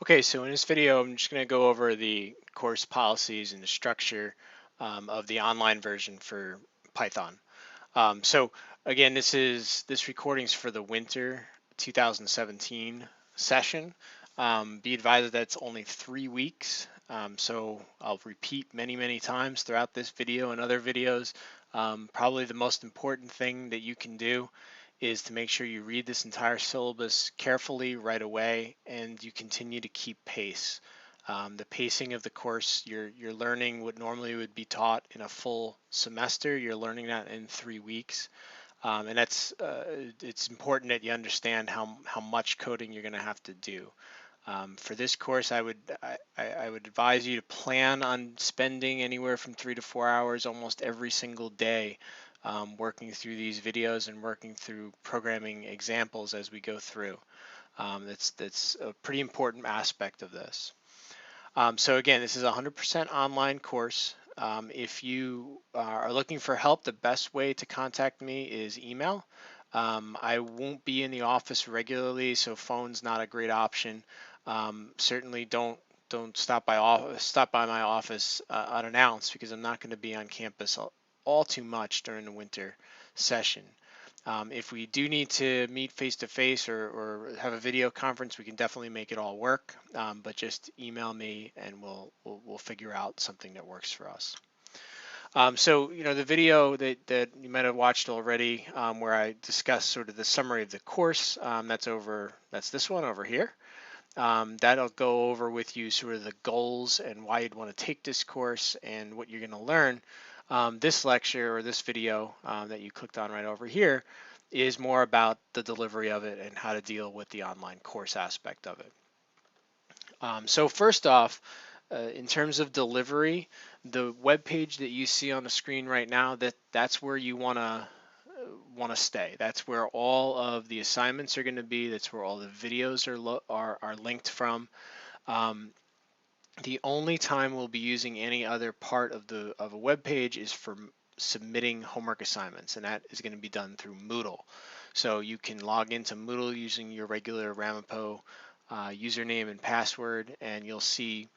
Okay, so in this video, I'm just going to go over the course policies and the structure of the online version for Python. So again, this recording's for the winter 2017 session. Be advised that it's only 3 weeks. So I'll repeat many times throughout this video and other videos. Probably the most important thing that you can do is to make sure you read this entire syllabus carefully right away and you continue to keep pace. The pacing of the course, you're learning what normally would be taught in a full semester. You're learning that in 3 weeks, and it's important that you understand how much coding you're going to have to do. For this course, I would advise you to plan on spending anywhere from 3 to 4 hours almost every single day working through these videos and working through programming examples as we go through. That's a pretty important aspect of this. So again, this is a 100% online course. If you are looking for help, the best way to contact me is email. I won't be in the office regularly, so phone's not a great option. Certainly don't stop by my office unannounced, because I'm not going to be on campus all too much during the winter session. If we do need to meet face to face or have a video conference, we can definitely make it all work. But just email me and we'll figure out something that works for us. So the video that you might have watched already, where I discussed sort of the summary of the course, that's this one over here. That'll go over with you sort of the goals and why you'd want to take this course and what you're going to learn. This lecture or this video that you clicked on right over here is more about the delivery of it and how to deal with the online course aspect of it. So first off, in terms of delivery, the web page that you see on the screen right now, that's where you want to stay. That's where all of the assignments are going to be. That's where all the videos are linked from. The only time we'll be using any other part of a web page is for submitting homework assignments, and that is going to be done through Moodle. So you can log into Moodle using your regular Ramapo username and password, and you'll see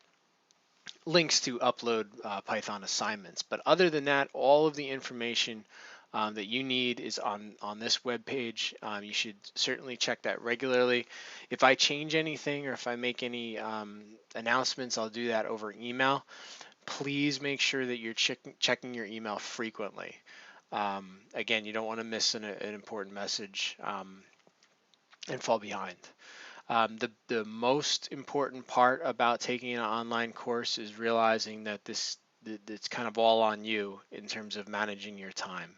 links to upload Python assignments. But other than that, all of the information that you need is on this web page. You should certainly check that regularly. If I change anything or if I make any announcements, I'll do that over email. Please make sure that you're checking your email frequently. Again, you don't want to miss an important message and fall behind. The most important part about taking an online course is realizing that it's kind of all on you in terms of managing your time.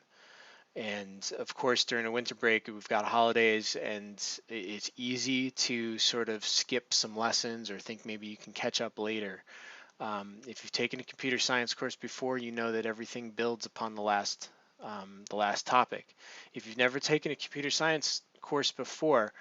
And of course, during a winter break, we've got holidays, and it's easy to sort of skip some lessons or think maybe you can catch up later. If you've taken a computer science course before, you know that everything builds upon the last topic. If you've never taken a computer science course before,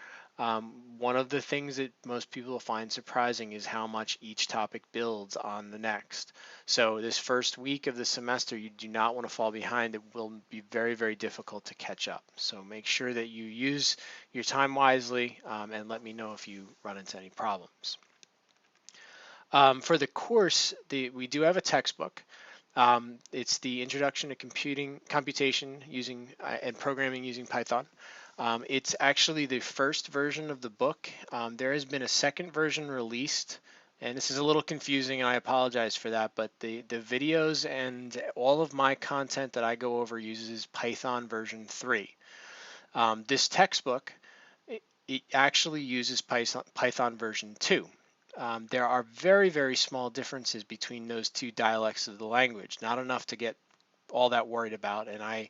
one of the things that most people find surprising is how much each topic builds on the next. So this first week of the semester, you do not want to fall behind. It will be very difficult to catch up. So make sure that you use your time wisely, and let me know if you run into any problems. For the course, we do have a textbook. It's the Introduction to Computation using and Programming using Python. It's actually the first version of the book. There has been a second version released, and this is a little confusing, and I apologize for that, but the videos and all of my content that I go over uses Python version 3. This textbook, it actually uses Python version 2. There are very small differences between those two dialects of the language, not enough to get all that worried about, and I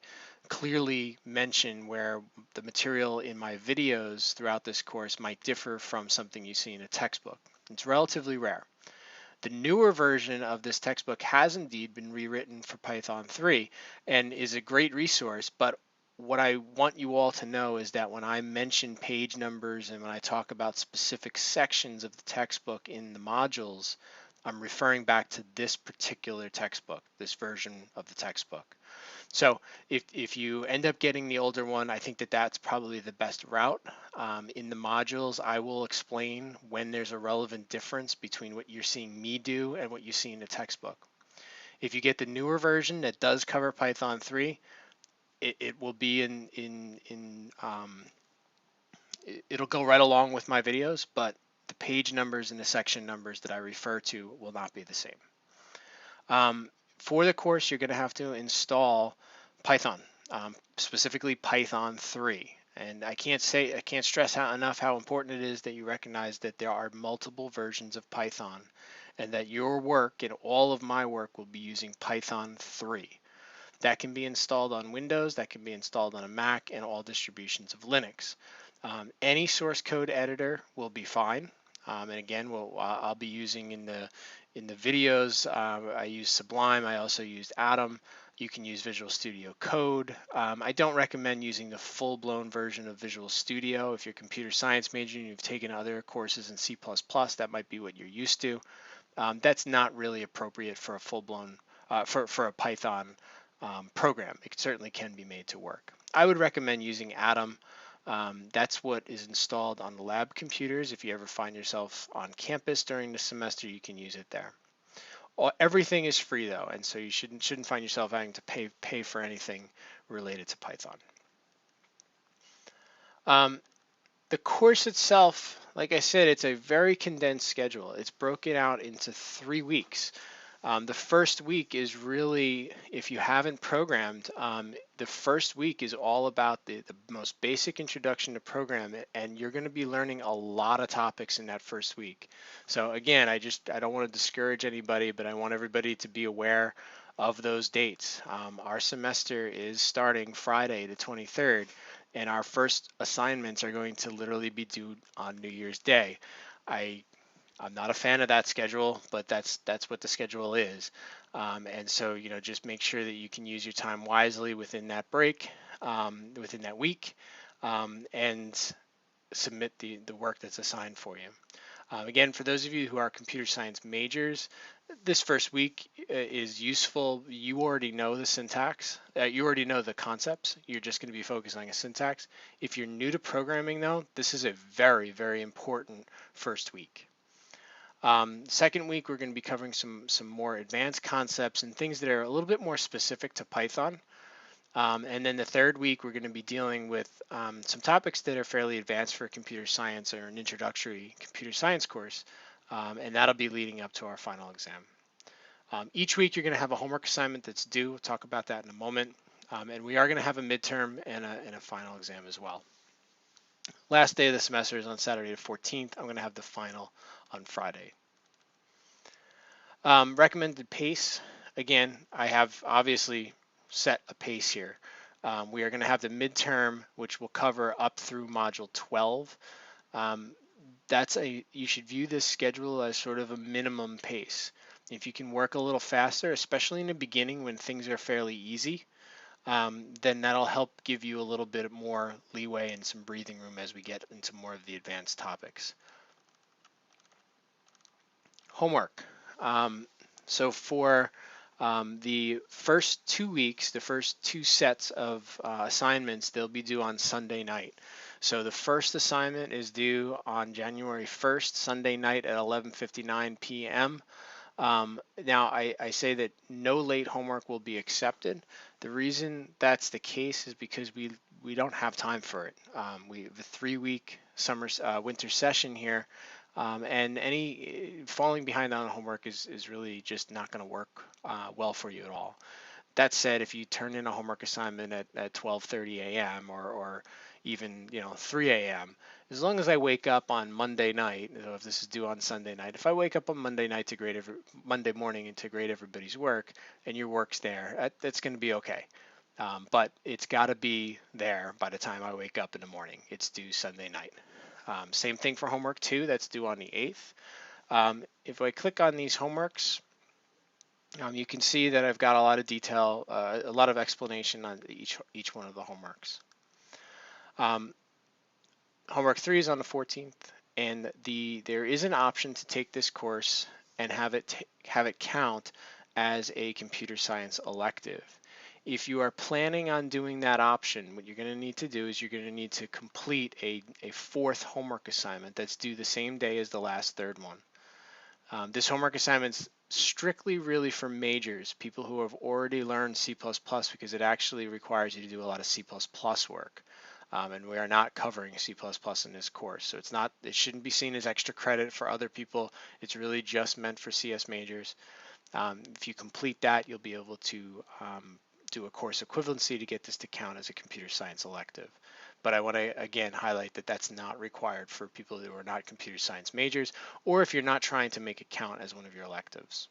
clearly mention where the material in my videos throughout this course might differ from something you see in a textbook. It's relatively rare. The newer version of this textbook has indeed been rewritten for Python 3 and is a great resource, but what I want you all to know is that when I mention page numbers and when I talk about specific sections of the textbook in the modules, I'm referring back to this particular textbook, this version of the textbook. So if you end up getting the older one, I think that that's probably the best route. In the modules, I will explain when there's a relevant difference between what you're seeing me do and what you see in the textbook. If you get the newer version that does cover Python 3, it will be it'll go right along with my videos, but the page numbers and the section numbers that I refer to will not be the same. For the course, you're going to have to install Python, specifically Python 3. And I can't stress enough how important it is that you recognize that there are multiple versions of Python and that your work and all of my work will be using Python 3. That can be installed on Windows, that can be installed on a Mac, and all distributions of Linux. Any source code editor will be fine. And again, I'll be using in the videos. I use Sublime. I also used Atom. You can use Visual Studio Code. I don't recommend using the full-blown version of Visual Studio. If you're a computer science major and you've taken other courses in C++, that might be what you're used to. That's not really appropriate for a full-blown for a Python program. It certainly can be made to work. I would recommend using Atom. That's what is installed on the lab computers. If you ever find yourself on campus during the semester, you can use it there. Everything is free though, and so you shouldn't find yourself having to pay for anything related to Python. The course itself, like I said, it's a very condensed schedule. It's broken out into 3 weeks. The first week is really, if you haven't programmed, the first week is all about the most basic introduction to programming, and you're going to be learning a lot of topics in that first week. So again, I don't want to discourage anybody, but I want everybody to be aware of those dates. Our semester is starting Friday the 23rd, and our first assignments are going to literally be due on New Year's Day. I'm not a fan of that schedule, but that's what the schedule is. And so, just make sure that you can use your time wisely within that break, within that week, and submit the work that's assigned for you. Again, for those of you who are computer science majors, this first week is useful. You already know the syntax. You already know the concepts. You're just going to be focusing on syntax. If you're new to programming, though, this is a very, very important first week. Second week, we're going to be covering some more advanced concepts and things that are a little bit more specific to Python. And then the third week, we're going to be dealing with some topics that are fairly advanced for computer science or an introductory computer science course. And that'll be leading up to our final exam. Each week, you're going to have a homework assignment that's due. We'll talk about that in a moment. And we are going to have a midterm and a final exam as well. Last day of the semester is on Saturday the 14th. I'm going to have the final on Friday. Recommended pace. Again, I have obviously set a pace here. We are going to have the midterm, which will cover up through module 12. You should view this schedule as sort of a minimum pace. If you can work a little faster, especially in the beginning when things are fairly easy, then that'll help give you a little bit more leeway and some breathing room as we get into more of the advanced topics. Homework. So for the first 2 weeks, the first 2 sets of assignments, they'll be due on Sunday night. So the first assignment is due on January 1st, Sunday night at 11:59 p.m. Now, I say that no late homework will be accepted. The reason that's the case is because we don't have time for it. We have a 3-week winter session here, and any falling behind on homework is really just not going to work well for you at all. That said, if you turn in a homework assignment at 12:30 a.m. or even 3 a.m., as long as I wake up on Monday night, if this is due on Sunday night, if I wake up on Monday morning and to grade everybody's work, and your work's there, that's going to be okay. But it's got to be there by the time I wake up in the morning. It's due Sunday night. Same thing for homework 2, that's due on the 8th. If I click on these homeworks, you can see that I've got a lot of detail, a lot of explanation on each one of the homeworks. Homework 3 is on the 14th, and there is an option to take this course and have it count as a computer science elective. If you are planning on doing that option, what you're going to need to do is you're going to need to complete a fourth homework assignment that's due the same day as the last third one. This homework assignment's strictly really for majors, people who have already learned C++, because it actually requires you to do a lot of C++ work. And we are not covering C++ in this course. So it shouldn't be seen as extra credit for other people. It's really just meant for CS majors. If you complete that, you'll be able to do a course equivalency to get this to count as a computer science elective. But I want to again highlight that that's not required for people who are not computer science majors, or if you're not trying to make it count as one of your electives.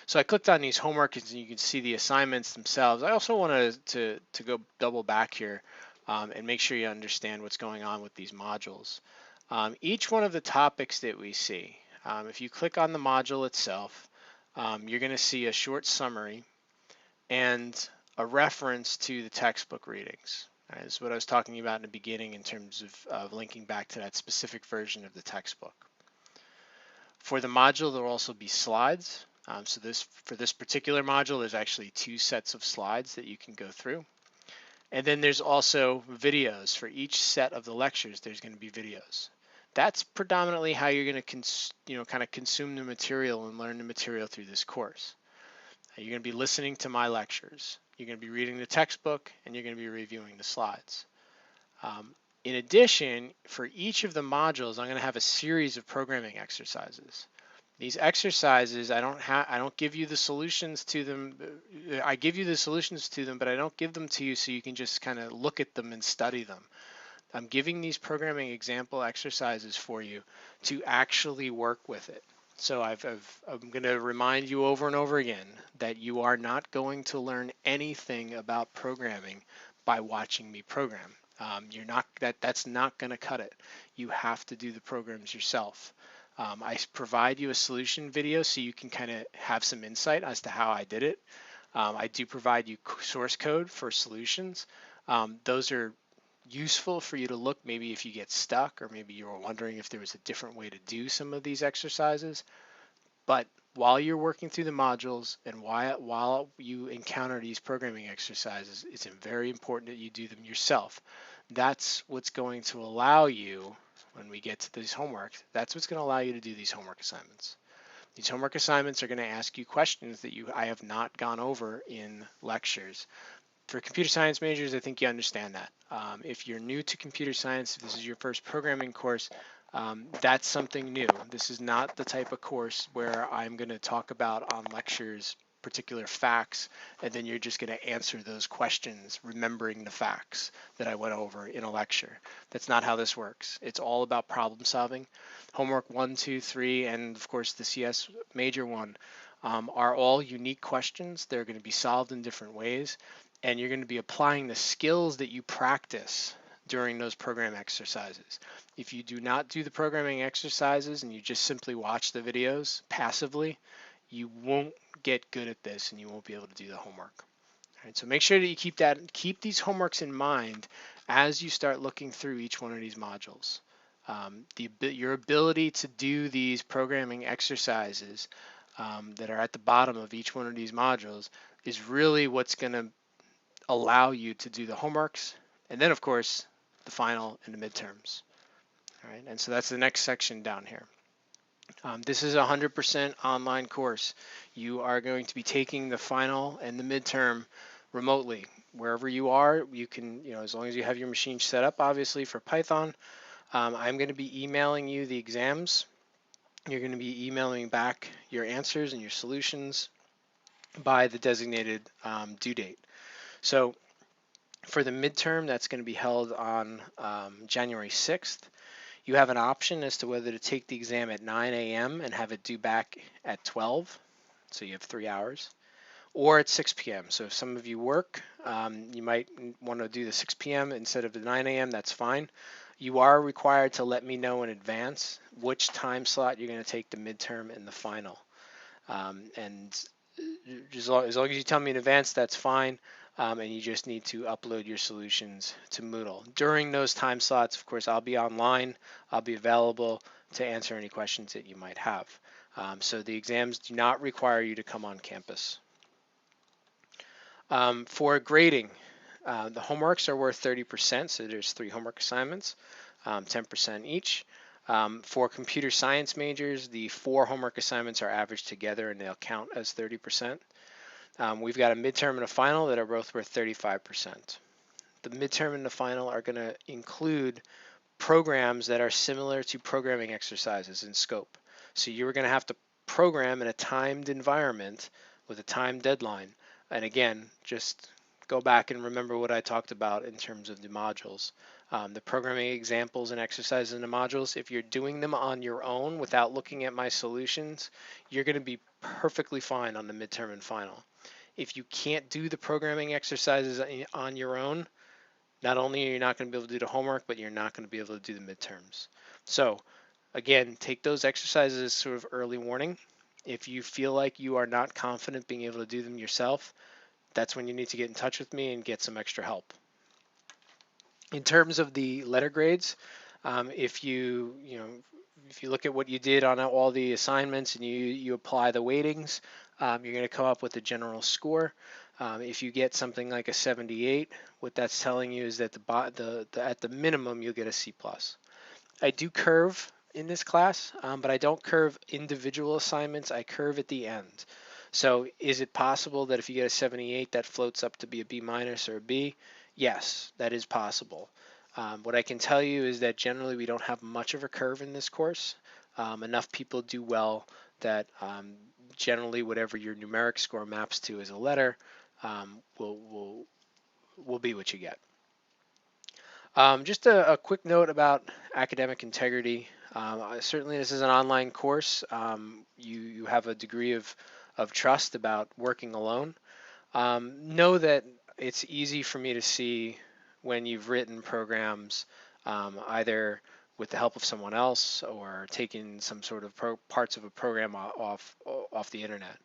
So I clicked on these homework and you can see the assignments themselves. I also wanted to go double back here and make sure you understand what's going on with these modules. Each one of the topics that we see, if you click on the module itself, you're going to see a short summary and a reference to the textbook readings. Right, this is what I was talking about in the beginning in terms of linking back to that specific version of the textbook. For the module, there will also be slides. So for this particular module, there's actually 2 sets of slides that you can go through. And then there's also videos. For each set of the lectures, there's going to be videos. That's predominantly how you're going to kind of consume the material and learn the material through this course. You're going to be listening to my lectures. You're going to be reading the textbook, and you're going to be reviewing the slides. In addition, for each of the modules, I'm going to have a series of programming exercises. These exercises, I don't give you the solutions to them. I give you the solutions to them, but I don't give them to you so you can just kind of look at them and study them. I'm giving these programming example exercises for you to actually work with it. So I'm going to remind you over and over again that you are not going to learn anything about programming by watching me program. That's not going to cut it. You have to do the programs yourself. I provide you a solution video so you can kind of have some insight as to how I did it. I do provide you source code for solutions. Those are useful for you to look maybe if you get stuck or maybe you were wondering if there was a different way to do some of these exercises. But while you're working through the modules and while you encounter these programming exercises, it's very important that you do them yourself. That's what's going to allow you, when we get to these homework, that's what's going to allow you to do these homework assignments. These homework assignments are going to ask you questions that I have not gone over in lectures. For computer science majors, I think you understand that. If you're new to computer science, if this is your first programming course, that's something new. This is not the type of course where I'm going to talk about on lectures particular facts, and then you're just going to answer those questions remembering the facts that I went over in a lecture. That's not how this works. It's all about problem solving. Homework 1, 2, 3, and of course the CS major one are all unique questions. They're going to be solved in different ways, and you're going to be applying the skills that you practice during those program exercises. If you do not do the programming exercises and you just simply watch the videos passively, you won't get good at this and you won't be able to do the homework. All right, so make sure that you keep these homeworks in mind as you start looking through each one of these modules. Your ability to do these programming exercises that are at the bottom of each one of these modules is really what's going to allow you to do the homeworks, and then of course the final and the midterms. All right, and so that's the next section down here. This is a 100% online course. You are going to be taking the final and the midterm remotely. Wherever you are, you can, as long as you have your machine set up, obviously for Python. I'm going to be emailing you the exams. You're going to be emailing back your answers and your solutions by the designated due date. So for the midterm, that's going to be held on January 6th. You have an option as to whether to take the exam at 9 a.m. and have it due back at 12, so you have 3 hours, or at 6 p.m. So if some of you work, you might want to do the 6 p.m. instead of the 9 a.m. That's fine. You are required to let me know in advance which time slot you're going to take the midterm and the final. And as long as you tell me in advance, that's fine. And you just need to upload your solutions to Moodle. During those time slots, of course, I'll be online. I'll be available to answer any questions that you might have. So the exams do not require you to come on campus. For grading, the homeworks are worth 30%, so there's 3 homework assignments, 10% each. For computer science majors, the 4 homework assignments are averaged together and they'll count as 30%. We've got a midterm and a final that are both worth 35%. The midterm and the final are going to include programs that are similar to programming exercises in scope. So you're going to have to program in a timed environment with a time deadline. And again, just go back and remember what I talked about in terms of the modules. The programming examples and exercises in the modules, if you're doing them on your own without looking at my solutions, you're going to be perfectly fine on the midterm and final. If you can't do the programming exercises on your own, not only are you not going to be able to do the homework, but you're not going to be able to do the midterms. So again, take those exercises as sort of early warning. If you feel like you are not confident being able to do them yourself, that's when you need to get in touch with me and get some extra help. In terms of the letter grades, if you look at what you did on all the assignments and you apply the weightings, you're going to come up with a general score. If you get something like a 78, what that's telling you is that at the minimum you'll get a C+. I do curve in this class, but I don't curve individual assignments. I curve at the end. So is it possible that if you get a 78 that floats up to be a B- or a B? Yes, that is possible. What I can tell you is that generally we don't have much of a curve in this course. Enough people do well that generally whatever your numeric score maps to as a letter will be what you get. Just a quick note about academic integrity. Certainly this is an online course. You have a degree of trust about working alone. Know that it's easy for me to see when you've written programs either with the help of someone else or taking some sort of parts of a program off the internet.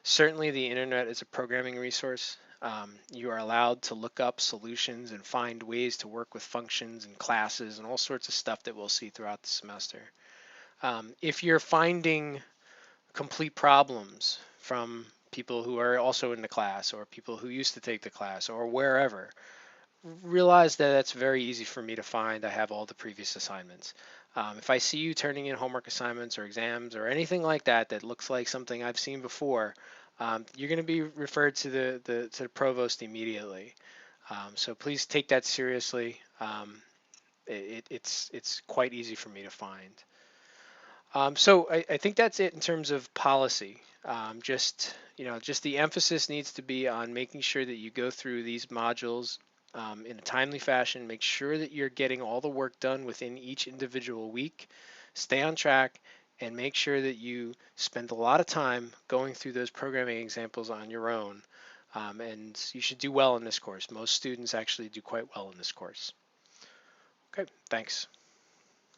Certainly the internet is a programming resource. You are allowed to look up solutions and find ways to work with functions and classes and all sorts of stuff that we'll see throughout the semester. If you're finding complete problems from people who are also in the class or people who used to take the class or wherever, realize that that's very easy for me to find. I have all the previous assignments. If I see you turning in homework assignments or exams or anything like that that looks like something I've seen before, you're going to be referred to the provost immediately. So please take that seriously. It's quite easy for me to find. So I think that's it in terms of policy. Just the emphasis needs to be on making sure that you go through these modules in a timely fashion. Make sure that you're getting all the work done within each individual week. Stay on track and make sure that you spend a lot of time going through those programming examples on your own. And you should do well in this course. Most students actually do quite well in this course. Okay, thanks.